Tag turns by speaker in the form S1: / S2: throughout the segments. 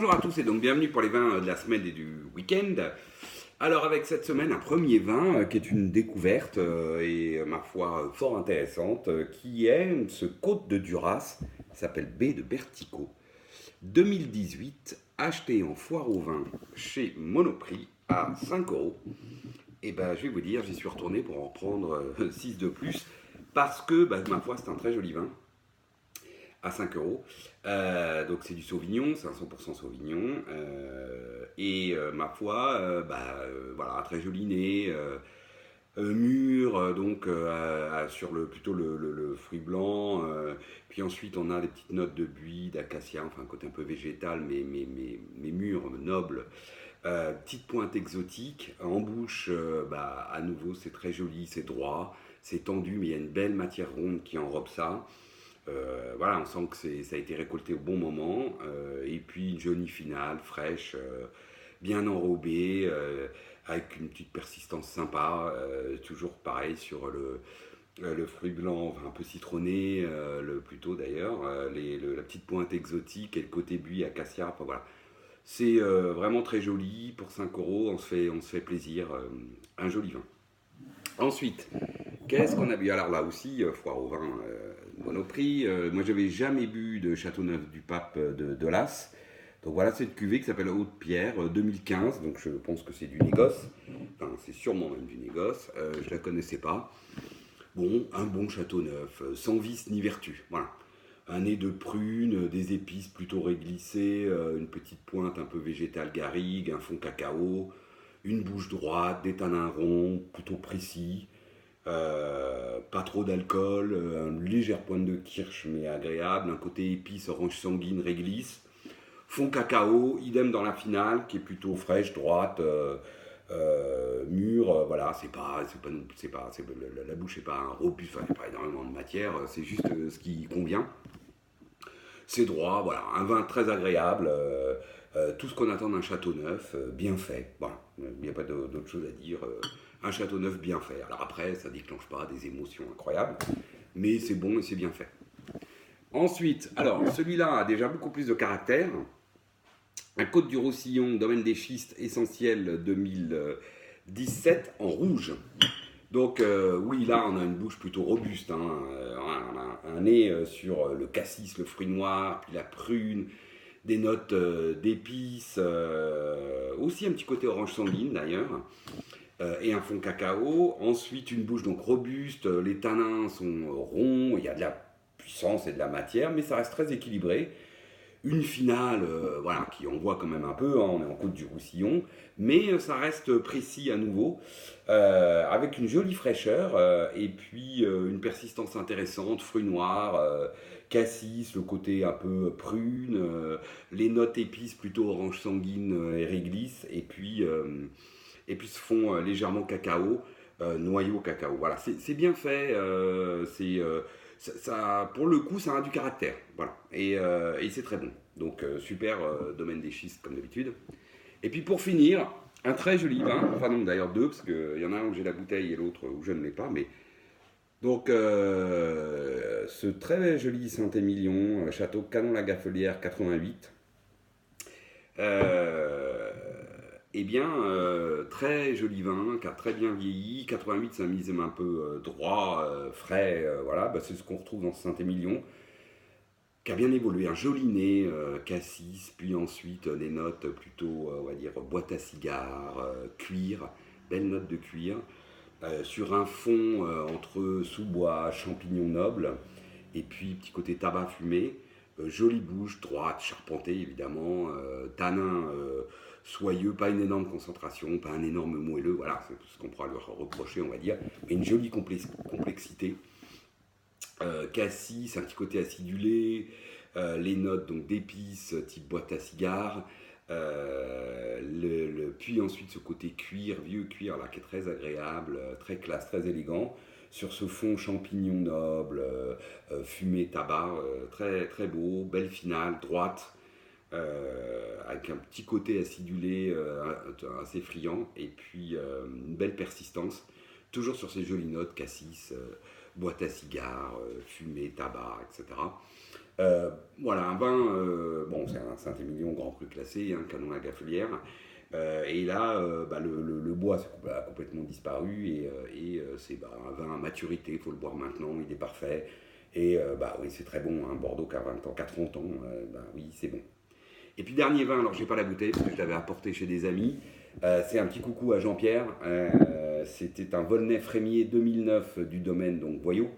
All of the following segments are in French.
S1: Bonjour à tous et donc bienvenue pour les vins de la semaine et du week-end. Alors avec cette semaine un premier vin qui est une découverte et ma foi fort intéressante qui est ce Côte de Duras qui s'appelle B de Bertico 2018 acheté en foire au vin chez Monoprix à 5 euros. Et ben je vais vous dire j'y suis retourné pour en prendre 6 de plus parce que ma foi c'est un très joli vin à 5 euros. Donc c'est du Sauvignon, c'est un 100% Sauvignon. Ma foi, voilà, très joli nez, mûr, sur plutôt le fruit blanc. Puis ensuite on a des petites notes de buis, d'acacia, enfin un côté un peu végétal, mais mûr, noble. Petite pointe exotique, en bouche, à nouveau c'est très joli, c'est droit, c'est tendu, mais il y a une belle matière ronde qui enrobe ça. Voilà, on sent que ça a été récolté au bon moment. Et puis une jolie finale, fraîche, bien enrobée, avec une petite persistance sympa. Toujours pareil sur le fruit blanc, enfin, un peu citronné, plutôt d'ailleurs. La petite pointe exotique et le côté buis, acacia. Enfin, voilà. C'est vraiment très joli. Pour 5 euros, on se fait plaisir. Un joli vin. Ensuite, qu'est-ce qu'on a bu? Alors là aussi, foire au vin Monoprix. Moi, j'avais jamais bu de Châteauneuf-du-Pape de l'As. Donc voilà, c'est une cuvée qui s'appelle Haute-Pierre 2015. Donc je pense que c'est du négoce. Enfin, c'est sûrement même du négoce. Je la connaissais pas. Bon, un bon Châteauneuf, sans vice ni vertu. Voilà. Un nez de prune, des épices plutôt réglissées, une petite pointe un peu végétale garrigue, un fond cacao, une bouche droite, des tanins ronds, plutôt précis. Pas trop d'alcool, une légère pointe de kirsch mais agréable, un côté épice, orange sanguine, réglisse, fond cacao, idem dans la finale qui est plutôt fraîche, droite, mûre, voilà, la bouche n'est pas un robuste, enfin, il n'y a pas énormément de matière, c'est juste ce qui convient. C'est droit, voilà, un vin très agréable, tout ce qu'on attend d'un château neuf, bien fait. Voilà, il n'y a pas d'autre chose à dire. Un château neuf bien fait. Alors après, ça ne déclenche pas des émotions incroyables, mais c'est bon et c'est bien fait. Ensuite, alors celui-là a déjà beaucoup plus de caractère. Un Côte du Roussillon, domaine des schistes essentiel 2017 en rouge. Donc oui, là on a une bouche plutôt robuste, hein. On a un nez sur le cassis, le fruit noir, puis la prune, des notes d'épices, aussi un petit côté orange sanguine d'ailleurs, et un fond cacao. Ensuite une bouche donc robuste, les tanins sont ronds, il y a de la puissance et de la matière, mais ça reste très équilibré. Une finale, voilà, qui on voit quand même un peu, hein, on est en Côte du Roussillon, mais ça reste précis à nouveau, avec une jolie fraîcheur, et puis une persistance intéressante, fruits noirs, cassis, le côté un peu prune, les notes épices plutôt orange sanguine et réglisse, et puis ce fond légèrement cacao, noyau cacao. Voilà, c'est bien fait, pour le coup, ça a du caractère. Voilà. Et c'est très bon. Donc, super domaine des schistes, comme d'habitude. Et puis, pour finir, un très joli vin. Enfin, non, d'ailleurs, deux, parce qu'il y en a un où j'ai la bouteille et l'autre où je ne l'ai pas. Mais... Donc, ce très joli Saint-Émilion, château Canon-la-Gaffelière 88. Très joli vin, qui a très bien vieilli. 88, c'est un millésime un peu droit, frais, voilà, c'est ce qu'on retrouve dans Saint-Émilion, qui a bien évolué. Un joli nez, cassis, puis ensuite les notes plutôt, on va dire, boîte à cigares, cuir, belle note de cuir, sur un fond entre sous-bois, champignons nobles, et puis petit côté tabac fumé. Jolie bouche, droite, charpentée évidemment, tanin soyeux, pas une énorme concentration, pas un énorme moelleux, voilà, c'est ce qu'on pourra lui reprocher, on va dire, mais une jolie complexité. Cassis, un petit côté acidulé, les notes donc d'épices type boîte à cigares, puis ensuite ce côté cuir, vieux cuir là qui est très agréable, très classe, très élégant, sur ce fond champignon noble, fumé tabac, très très beau, belle finale, droite, avec un petit côté acidulé assez friand, et puis une belle persistance, toujours sur ces jolies notes, cassis, boîte à cigares, fumée, tabac, etc. Voilà, un vin, bon, c'est un Saint-Émilion Grand Cru classé, hein, canon à Gaffelière. Et là, le bois a complètement disparu et c'est un vin à maturité, il faut le boire maintenant, il est parfait. Et oui, c'est très bon, hein, Bordeaux qui a 20 ans, 30 ans, oui, c'est bon. Et puis dernier vin, alors j'ai pas la bouteille parce que je l'avais apporté chez des amis. C'est un petit coucou à Jean-Pierre. C'était un Volnay Frémier 2009 du domaine donc Voyot.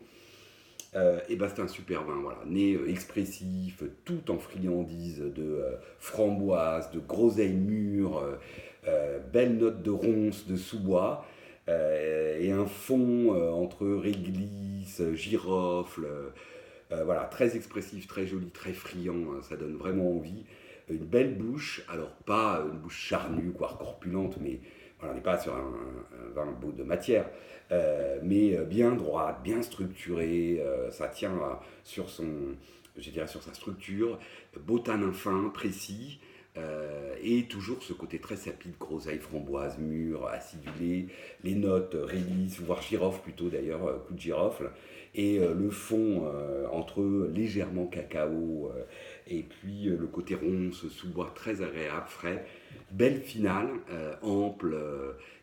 S1: Et c'est un super vin, voilà, né expressif, tout en friandises de framboise, de groseille mûre, belle note de ronce, de sous-bois, et un fond entre réglisse, girofle, voilà, très expressif, très joli, très friand, hein, ça donne vraiment envie. Une belle bouche, alors pas une bouche charnue, voire corpulente, mais voilà, on n'est pas sur un vin beau de matière, mais bien droite, bien structurée, ça tient sur je dirais sur sa structure, beau tanin fin, précis, et toujours ce côté très sapide, groseille, framboise, mûre, acidulé, les notes réglisse, voire girofle plutôt d'ailleurs, coup de girofle, et le fond entre légèrement cacao et puis le côté ronce, sous-bois très agréable, frais, belle finale, ample,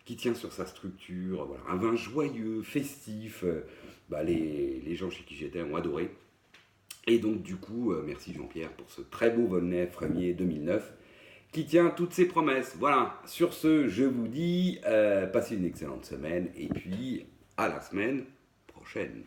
S1: qui tient sur sa structure, voilà. Un vin joyeux, festif, les gens chez qui j'étais ont adoré. Et donc du coup, merci Jean-Pierre pour ce très beau Volnay Frémier 2009 qui tient toutes ses promesses. Voilà, sur ce, je vous dis, passez une excellente semaine et puis à la semaine prochaine.